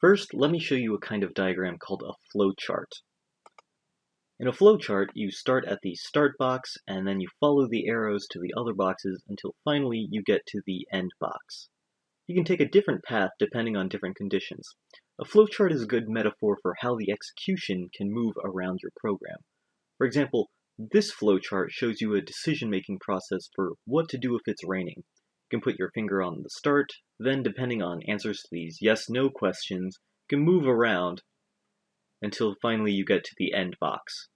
First, let me show you a kind of diagram called a flowchart. In a flowchart, you start at the start box, and then you follow the arrows to the other boxes until finally you get to the end box. You can take a different path depending on different conditions. A flowchart is a good metaphor for how the execution can move around your program. For example, this flowchart shows you a decision-making process for what to do if it's raining. You can put your finger on the start, then depending on answers to these yes-no questions, you can move around until finally you get to the end box.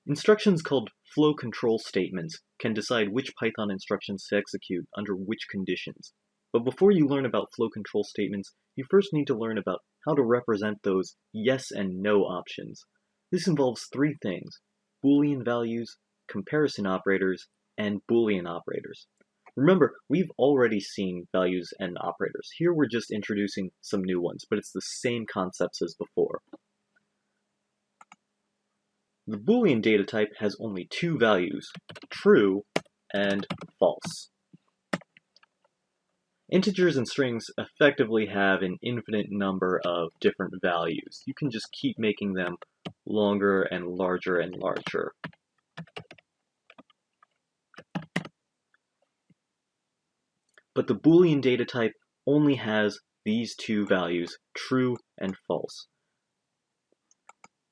Instructions called flow control statements can decide which Python instructions to execute under which conditions. But before you learn about flow control statements, you first need to learn about how to represent those yes and no options. This involves three things: Boolean values, comparison operators, and Boolean operators. Remember, we've already seen values and operators. Here we're just introducing some new ones, but it's the same concepts as before. The Boolean data type has only two values, true and false. Integers and strings effectively have an infinite number of different values. You can just keep making them longer and larger and larger. But the Boolean data type only has these two values, true and false.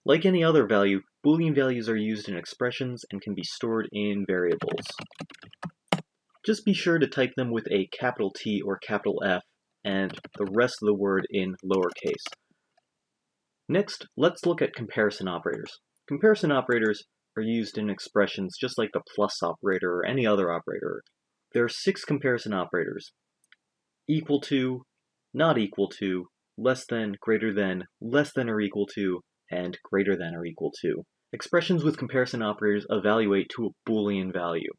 Like any other value, Boolean values are used in expressions and can be stored in variables. Just be sure to type them with a capital T or capital F and the rest of the word in lowercase. Next, let's look at comparison operators. Comparison operators are used in expressions just like the plus operator or any other operator. There are 6 comparison operators: equal to, not equal to, less than, greater than, less than or equal to, and greater than or equal to. Expressions with comparison operators evaluate to a Boolean value.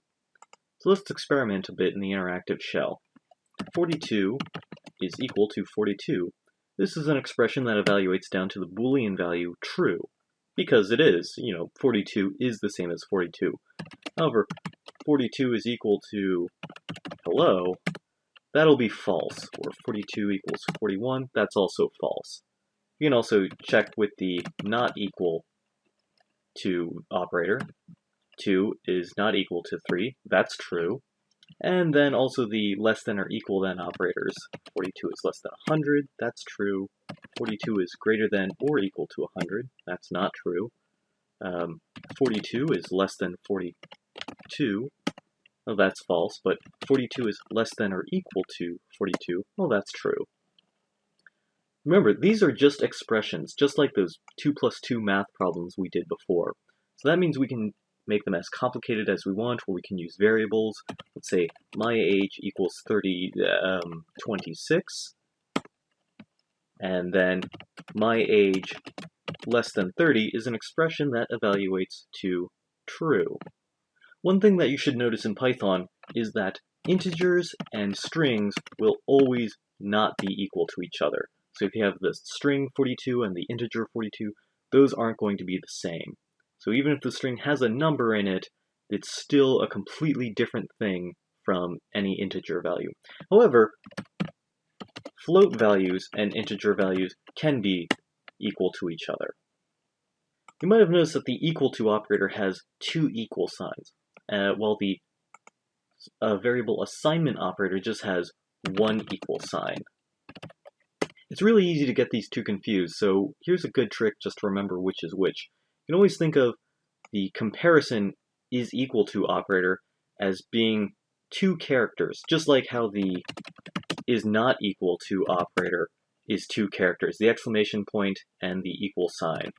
So let's experiment a bit in the interactive shell. 42 is equal to 42. This is an expression that evaluates down to the Boolean value true, because it is, 42 is the same as 42. However, 42 is equal to hello, that'll be false, or 42 equals 41, that's also false. You can also check with the not equal to operator. 2 is not equal to 3, that's true. And then also the less than or equal than operators. 42 is less than 100, that's true. 42 is greater than or equal to 100, that's not true. 42 is less than 42, well, that's false, but 42 is less than or equal to 42, well, that's true. Remember, these are just expressions, just like those 2 plus 2 math problems we did before. So that means we can make them as complicated as we want, or we can use variables. Let's say my age equals 26, and then my age less than 30 is an expression that evaluates to true. One thing that you should notice in Python is that integers and strings will always not be equal to each other. So if you have the string 42 and the integer 42, those aren't going to be the same. So even if the string has a number in it, it's still a completely different thing from any integer value. However, float values and integer values can be equal to each other. You might have noticed that the equal to operator has 2 equal signs, while the variable assignment operator just has 1 equal sign. It's really easy to get these two confused, so here's a good trick just to remember which is which. You can always think of the comparison is equal to operator as being 2 characters, just like how the is not equal to operator is 2 characters, the exclamation point and the equal sign.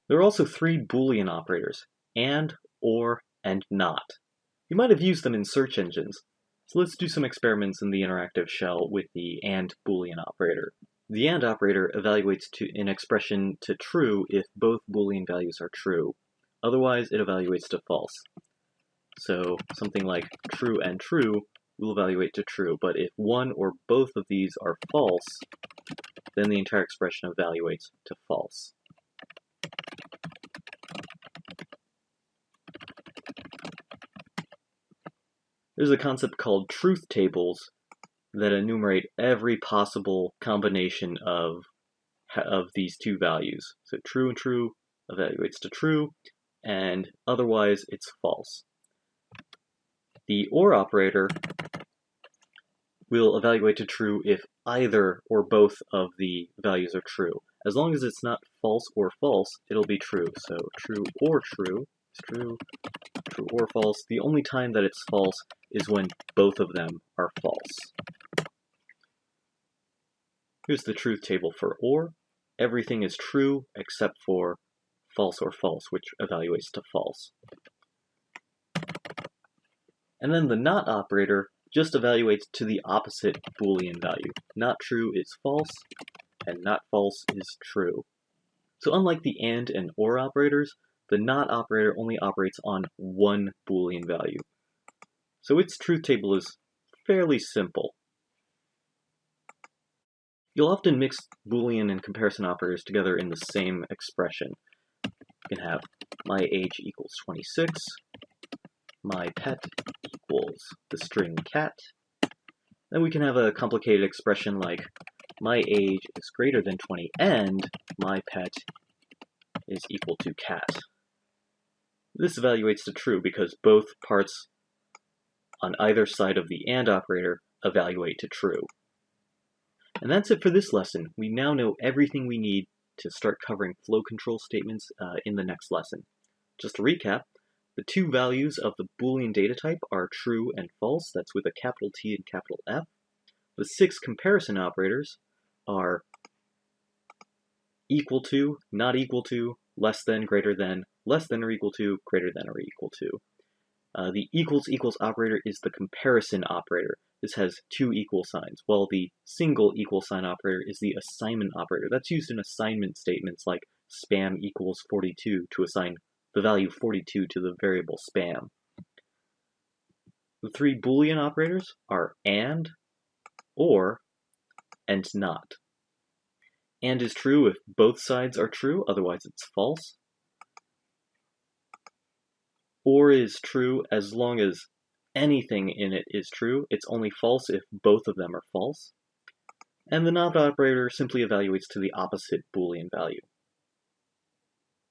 There are also 3 Boolean operators, and, or, and not. You might have used them in search engines. So let's do some experiments in the interactive shell with the AND Boolean operator. The AND operator evaluates an expression to true if both Boolean values are true. Otherwise, it evaluates to false. So something like true and true will evaluate to true, but if one or both of these are false, then the entire expression evaluates to false. There's a concept called truth tables that enumerate every possible combination of these two values. So true and true evaluates to true, and otherwise it's false. The OR operator will evaluate to true if either or both of the values are true. As long as it's not false or false, it'll be true. So true or true is true, true or false. The only time that it's false is when both of them are false. Here's the truth table for OR. Everything is true except for false or false, which evaluates to false. And then the NOT operator just evaluates to the opposite Boolean value. Not true is false, and not false is true. So unlike the AND and OR operators, the NOT operator only operates on one Boolean value. So its truth table is fairly simple. You'll often mix Boolean and comparison operators together in the same expression. You can have my age equals 26, my pet equals the string cat. Then we can have a complicated expression like my age is greater than 20 and my pet is equal to cat. This evaluates to true because both parts on either side of the AND operator evaluate to true. And that's it for this lesson. We now know everything we need to start covering flow control statements in the next lesson. Just to recap, the two values of the Boolean data type are true and false. That's with a capital T and capital F. The 6 comparison operators are equal to, not equal to, less than, greater than, less than or equal to, greater than or equal to. The equals operator is the comparison operator. This has 2 equal signs, while the single equal sign operator is the assignment operator. That's used in assignment statements like spam equals 42 to assign the value 42 to the variable spam. The 3 Boolean operators are AND, OR, and NOT. AND is true if both sides are true, otherwise it's false. OR is true as long as anything in it is true. It's only false if both of them are false. And the NOT operator simply evaluates to the opposite Boolean value.